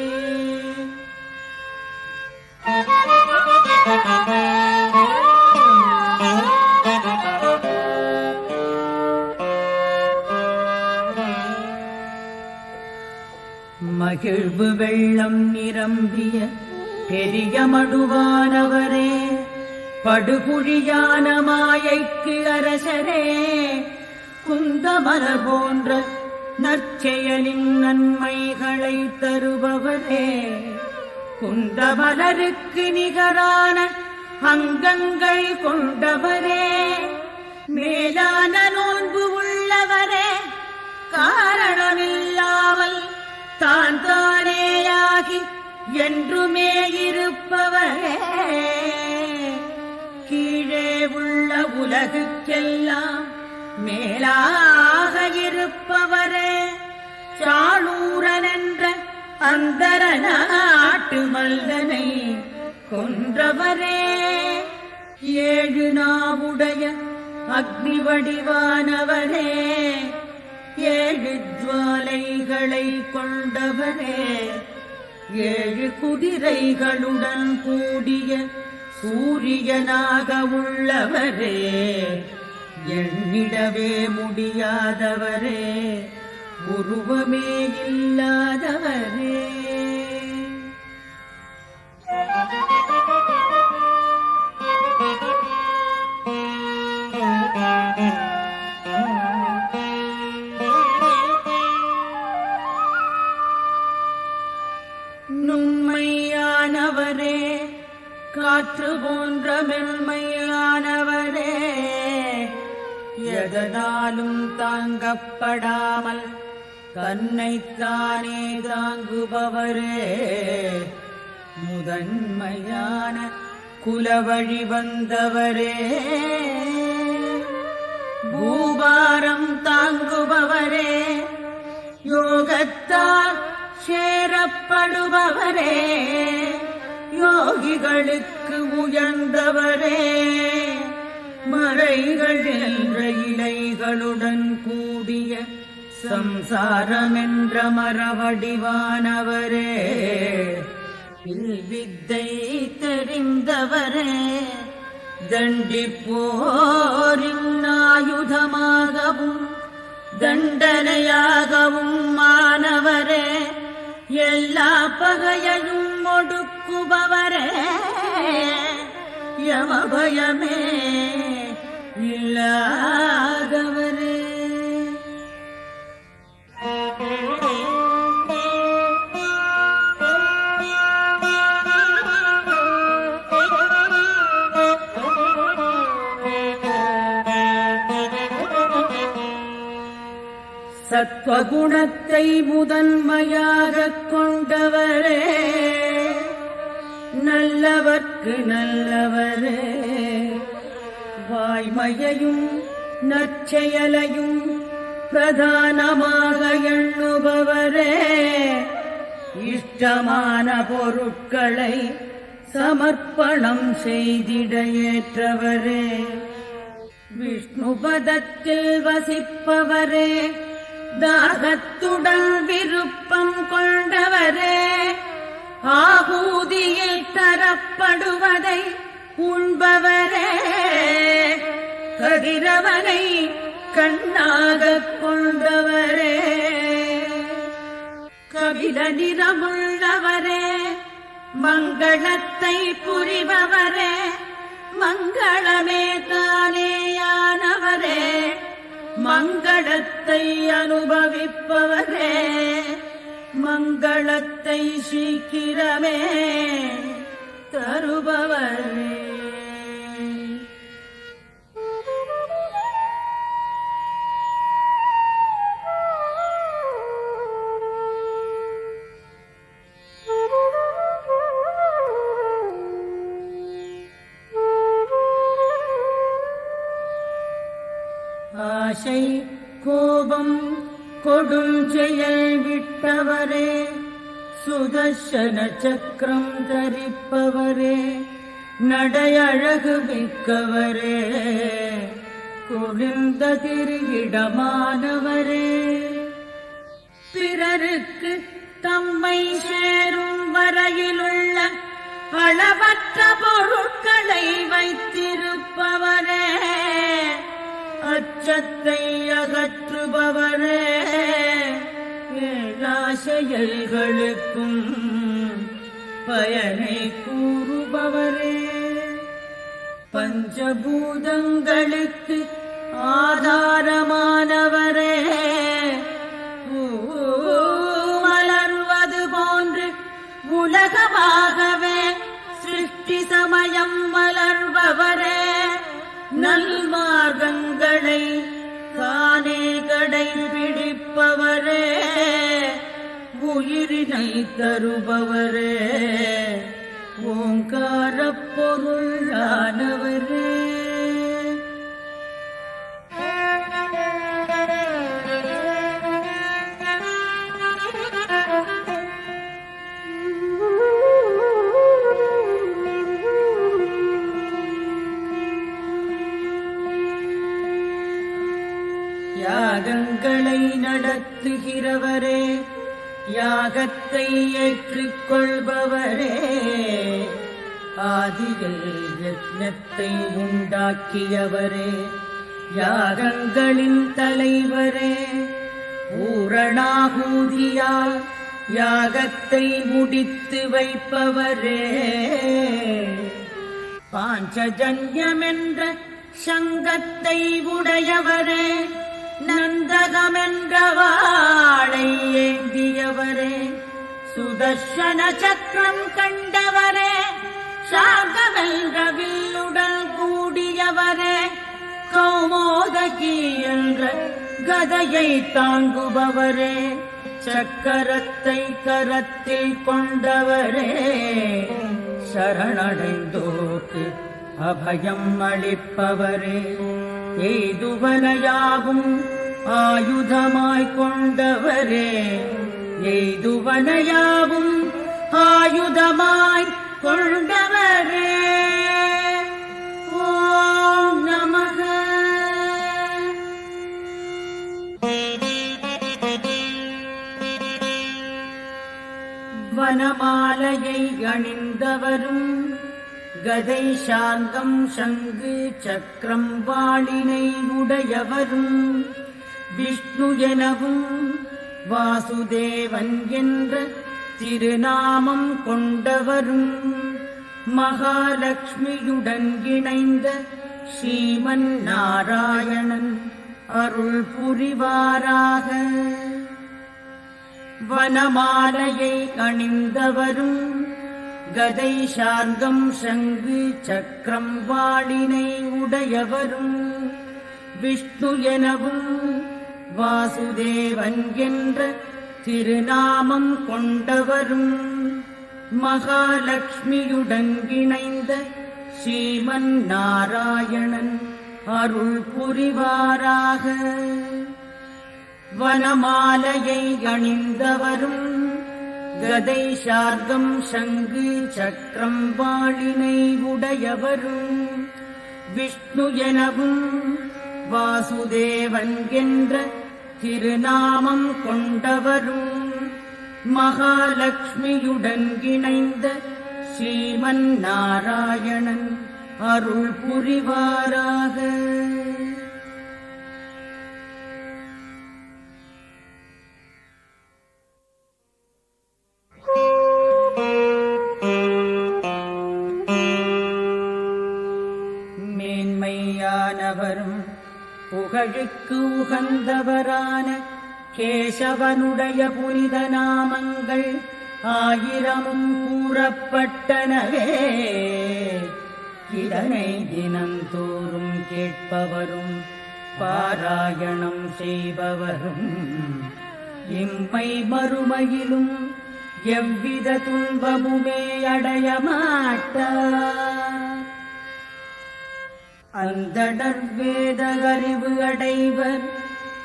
Speaker 1: மகிழ்வு வெள்ளம் நிரம்பிய பெரிய மடுவானவரே. படுகுழியான மாயைக்கு அரசரே. குந்தமலர் போன்ற நற்செயலின் நன்மைகளை தருபவரே. குந்தமலருக்கு நிகரான அங்கங்கள் கொண்டவரே. மேலான நோன்பு உள்ளவரே. காரணமில்லாமல் தான் தானேயாகி என்றுமே இருப்பவரே. கீழே உள்ள உலகுக்கெல்லாம் மேலாக இருப்பவரே. சாளூரன் என்ற அந்தர நாட்டு மல்லனை கொன்றவரே. 7 நாவுடைய அக்னி வடிவானவரே. 7 ஜுவாலைகளை கொண்டவரே. 7 குதிரைகளுடன் கூடிய சூரியனாக உள்ளவரே. எண்ணிடவே முடியாதவரே. உருவமே இல்லாதவரே. நுண்மையானவரே, காற்று போன்ற மென்மையானவரே. எதனாலும் தாங்கப்படாமல் தன்னைத்தானே தாங்குபவரே. முதன்மையான குலவழி வந்தவரே. பூபாரம் தாங்குபவரே. யோகத்தால் சேரப்படுபவரே. யோகிகளுக்கு உயர்ந்தவரே, மறைகள் என்ற இலைகளுடன் கூடிய சம்சாரமென்ற மரவடிவானவரே, வித்தை தெரிந்தவரே, தண்டிப்போரின் ஆயுதமாகவும் தண்டனையாகவும் மாணவரே, எல்லா பகையையும் ஒடுக்குபவரே, யமபயமே இல்லாதவரே. சத்வகுணத்தை முதன்மையாகக் கொண்டவரே, நல்லவர்க்கு நல்லவரே, வாய்மையையும் நற்செயலையும் பிரதானமாக எண்ணுபவரே, இஷ்டமான பொருட்களை சமர்ப்பணம் செய்திட ஏற்றவரே, விஷ்ணுபதத்தில் வசிப்பவரே, தாகத்துடன் விருப்பம் கொண்டவரே, ஆகூதியில் தரப்படுவதை உண்பவரே, கதிரவனை கண்ணாகக் கொண்டவரே, கபில நிறமுள்ளவரே, மங்களத்தை புரிபவரே, மங்களமே தானேயானவரே, மங்களத்தை அனுபவிப்பவரே, மங்களத்தை சீக்கிரமே தருபவரே. ஆசை கோபம் கொடும் செயல் விட்டவரே, சுதர்சன சக்கரம் தரிப்பவரே, நடையழகு மிக்கவரே, குளிர்ந்த திருவிடமானவரே, பிறருக்கு தம்மை சேரும் வரையிலுள்ள அளவற்ற பொருட்களை வைத்திருப்பவரே, அச்சத்தை அகற்றுபவரே, எல்லா செயல்களுக்கும் பயனை கூறுபவரே, பஞ்சபூதங்களுக்கு ஆதாரமானவரே, மலர்வது போன்று உலகமாகவே சிருஷ்டி சமயம் மலர்பவரே, நல்மார்க்கங்களை தானே கடைபிடிப்பவரே, உயிரினை தருபவரே, ஓங்காரப் பொருளானவரே. யாகங்களை நடத்துகிறவரே, யாகத்தை ஏற்றுக்கொள்பவரே, ஆதியில் யஜ்ஞத்தை உண்டாக்கியவரே, யாகங்களின் தலைவரே, பூரணாகூதியால் யாகத்தை முடித்து வைப்பவரே, பாஞ்சஜன்யமென்ற சங்கத்தை உடையவரே, நந்தகமென்ற வாளை ஏந்தியவரே, சுதர்சன சக்கரம் கண்டவரே, சாகமென்ற வில்லுடன் கூடியவரே, கௌமோதகி என்ற கதையை தாங்குபவரே, சக்கரத்தை கரத்தில் கொண்டவரே, சரணடைந்தோர்க்கு அபயம் அளிப்பவரே, எய்துவனையாவும் ஆயுதமாய் கொண்டவரே, எய்துவனையாவும் ஆயுதமாய் கொண்டவரே. ஓம் நமக. வனமாலையை அணிந்தவரும் கதை சாங்கம் சங்கு சக்கரம் வாளினை உடையவரும் விஷ்ணு எனவும் வாசுதேவன் என்ற திருநாமம் கொண்டவரும் மகாலட்சுமியுடன் இணைந்த ஸ்ரீமன் நாராயணன் அருள் புரிவாராக. வனமாலையை அணிந்தவரும் கதை சார்கம் சங்கு சக்கரம் வாளினை உடையவரும் விஷ்ணு எனவும் வாசுதேவன் என்ற திருநாமம் கொண்டவரும் மகாலட்சுமியுடன் இணைந்த ஸ்ரீமன் நாராயணன் அருள் புரிவாராக. வனமாலையை அணிந்தவரும் கதை சார்கம் சங்கு சக்கரம் வாளினை உடையவரும் விஷ்ணு எனவும் வாசுதேவன் என்ற திருநாமம் கொண்டவரும் மகாலட்சுமியுடன் இணைந்த ஸ்ரீமன் நாராயணன் அருள் புரிவாராக. மேன்மையானவரும் புகழுக்கு உகந்தவரான கேசவனுடைய புனித நாமங்கள் 1000 கூறப்பட்டனவே. இதனை தினந்தோறும் கேட்பவரும் பாராயணம் செய்பவரும் இம்மை மறுமையிலும் எவ்வித துன்பமுமே அடைய மாட்டார். அந்தணர் வேத அறிவு அடைவர்,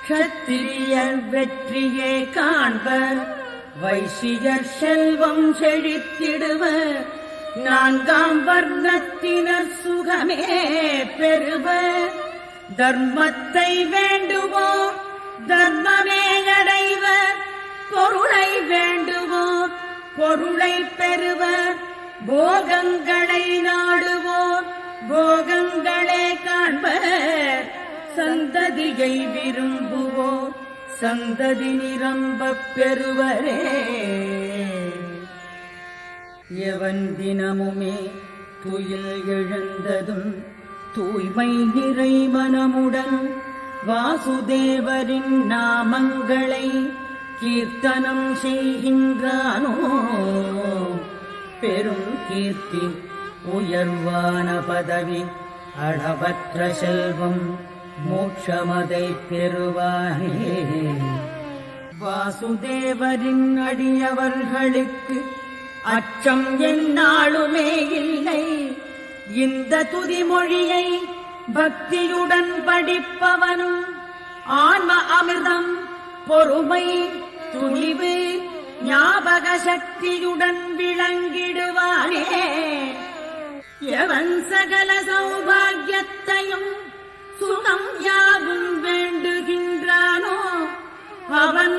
Speaker 1: க்ஷத்திரியர் வெற்றியே காண்பர், வைசியர் செல்வம் செழித்திடுவர், 4ஆம் வர்ணத்தினர் சுகமே பெறுவர். தர்மத்தை வேண்டுவோர் தர்மமே அடைவர், பொருளை வேண்டுவோர் பொருளை பெறுவர், போகங்களை நாடுவோர் போகங்களே காண்பர், சந்ததியை விரும்புவோர் சந்ததி நிரம்பப் பெறுவரே. எவன் தினமுமே துயில் எழுந்ததும் தூய்மை நிறை மனமுடன் வாசுதேவரின் நாமங்களை கீர்த்தனம் செய்கின்றானோ, பெரும் கீர்த்தி உயர்வான பதவி அளவற்ற செல்வம் மோட்சமதை பெறுவானே. வாசுதேவரின் அடியவர்களுக்கு அச்சம் எந்நாளுமே இல்லை. இந்த துதிமொழியை பக்தியுடன் படிப்பவனும் ஆன்ம அமிர்தம் பொறுமை துணிவு ஞாபக சக்தியுடன் விளங்கிடுவானே. எவன் சகல சௌபாகியத்தையும் சுகம் யாவும் வேண்டுகின்றானோ, அவன்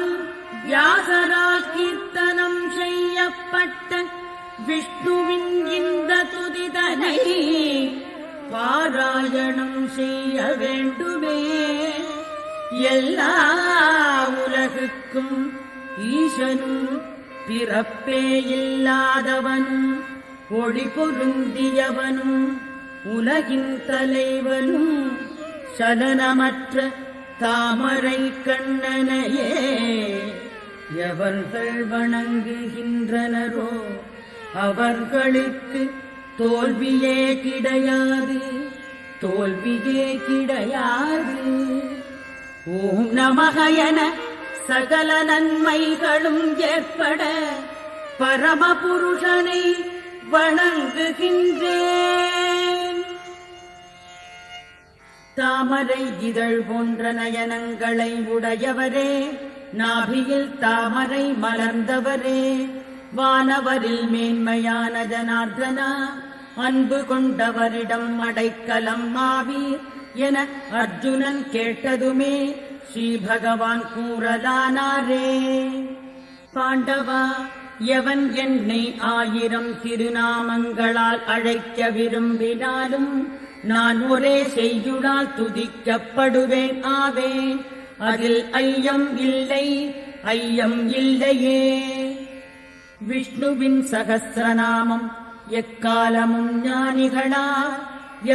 Speaker 1: வியாசரால் கீர்த்தனம் செய்யப்பட்ட விஷ்ணுவின் இந்த துதிதனை பாராயணம் செய்ய வேண்டுமே. எல்லா உலகுக்கும் ஈசனும் பிறப்பே இல்லாதவனும் ஒளி பொருந்தியவனும் உலகின் தலைவனும் சலனமற்ற தாமரை கண்ணனையே எவர்கள் வணங்குகின்றனரோ அவர்களுக்கு தோல்வியே கிடையாது, தோல்வியே கிடையாது. ஓம் நமக என சகல நன்மைகளும் ஏற்பட பரமபுருஷனை வணங்குகின்றேன். தாமரை இதழ் போன்ற நயனங்களை உடையவரே, நாபியில் தாமரை மலர்ந்தவரே, வானவரில் மேன்மையான ஜனார்தனா, அன்பு கொண்டவரிடம் அடைக்கலம் ஆவீர் என அர்ஜுனன் கேட்டதுமே ஸ்ரீ பகவான் கூறலானாரே. பாண்டவா, எவன் என்னை 1000 திருநாமங்களால் அழைக்க விரும்பினாலும் நான் ஒரே செய்யுளால் துதிக்கப்படுவேன் ஆவேன். அதில் ஐயம் இல்லை, ஐயம் இல்லையே. விஷ்ணுவின் சகஸ்ரநாமம் எக்காலமும் ஞானிகளால்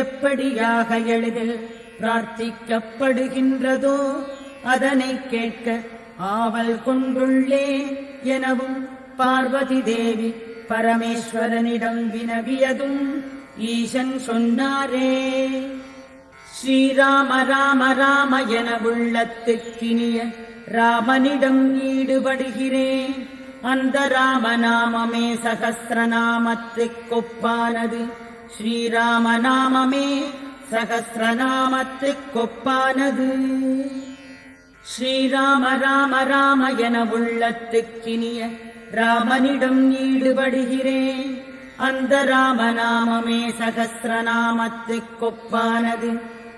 Speaker 1: எப்படியாக எளிதில் பிரார்த்திக்கப்படுகின்றதோ அதனை கேட்க ஆவல் கொண்டுள்ளேன் எனவும் பார்வதி தேவி பரமேஸ்வரனிடம் வினவியதும் ஈசன் சொன்னாரே. ஸ்ரீராம ராம ராம என உள்ளத்துக்கினிய ராமனிடம் ஈடுபடுகிறேன். அந்த ராமநாமமே சகஸ்ரநாமத்துக்கொப்பானது. ஸ்ரீராமநாமமே சகஸ்ரநாமத்துக்கொப்பானது. ஸ்ரீராம ராம ராம என உள்ளத்துக்கினிய ராமனிடம் ஈடுபடுகிறேன். அந்த ராமநாமமே சகஸ்ரநாமத்துக்கொப்பானது.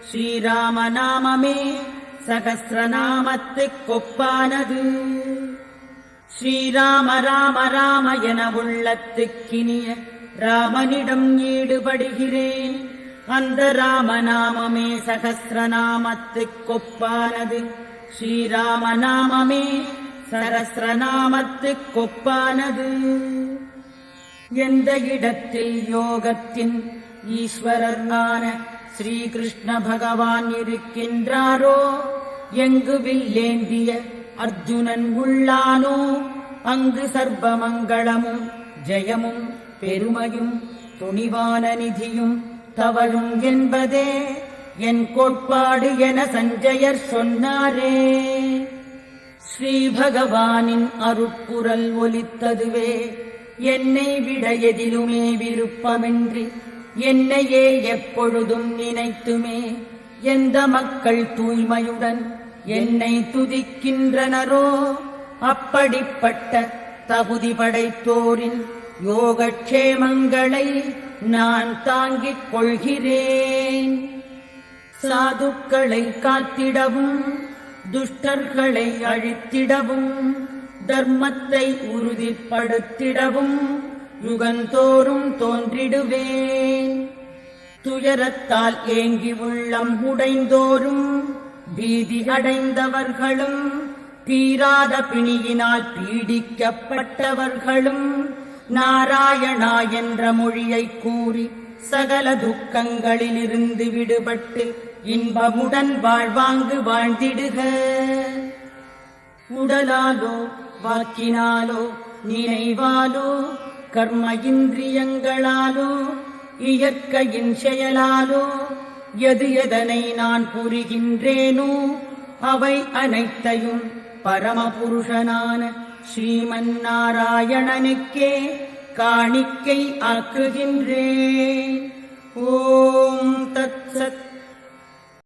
Speaker 1: ஸ்ரீராமநாமமே சகஸ்ரநாமத்துக்கொப்பானது. ஸ்ரீராம ராம ராம என உள்ளத்துக்கினிய ராமனிடம் ஈடுபடுகிறேன். அந்த ராமநாமமே சகஸ்ரநாமத்துக்கொப்பானது. ஸ்ரீராமநாமமே சகஸ்ரநாமத்துக்கொப்பானது. எந்த இடத்தில் யோகத்தின் ஈஸ்வரரான ஸ்ரீகிருஷ்ண பகவான் இருக்கின்றாரோ, எங்கு வில்லேந்திய அர்ஜுனன் உள்ளானோ, அங்கு சர்வமங்களமும் ஜெயமும் பெருமையும் துணிவான நிதியும் தவழும் என்பதே என் கோட்பாடு என சஞ்சயர் சொன்னாரே. ஸ்ரீ பகவானின் அருட்குரல் ஒலித்ததுவே என்னை விட எதிலுமே விருப்பமின்றி என்னையே எப்பொழுதும் நினைத்துமே எந்த மக்கள் தூய்மையுடன் என்னை துதிக்கின்றனரோ, அப்படிப்பட்ட தகுதி படைத்தோரின் யோகக்ஷேமங்களை நான் தாங்கிக் கொள்கிறேன். சாதுக்களை காத்திடவும் துஷ்டர்களை அழித்திடவும் தர்மத்தை உறுதிப்படுத்திடவும் யுகந்தோறும் தோன்றிடுவேன். துயரத்தால் ஏங்கி உள்ளம் உடைந்தோரும் பீதி அடைந்தவர்களும் தீராத பிணியினால் பீடிக்கப்பட்டவர்களும் நாராயணா என்ற மொழியை கூறி சகல துக்கங்களிலிருந்து விடுபட்டு இன்பமுடன் வாழ்வாங்கு வாழ்ந்திடுக. உடலாலோ வாக்கினாலோ நினைவாலோ கர்ம இந்திரியங்களாலோ இயற்கையின் செயலாலோ எது எதனை நான் புரிகின்றேனோ அவை அனைத்தையும் பரமபுருஷனான ஸ்ரீமன் நாராயணனுக்கே காணிக்கை ஆக்குகின்றேன். ஓம் தத்சத்.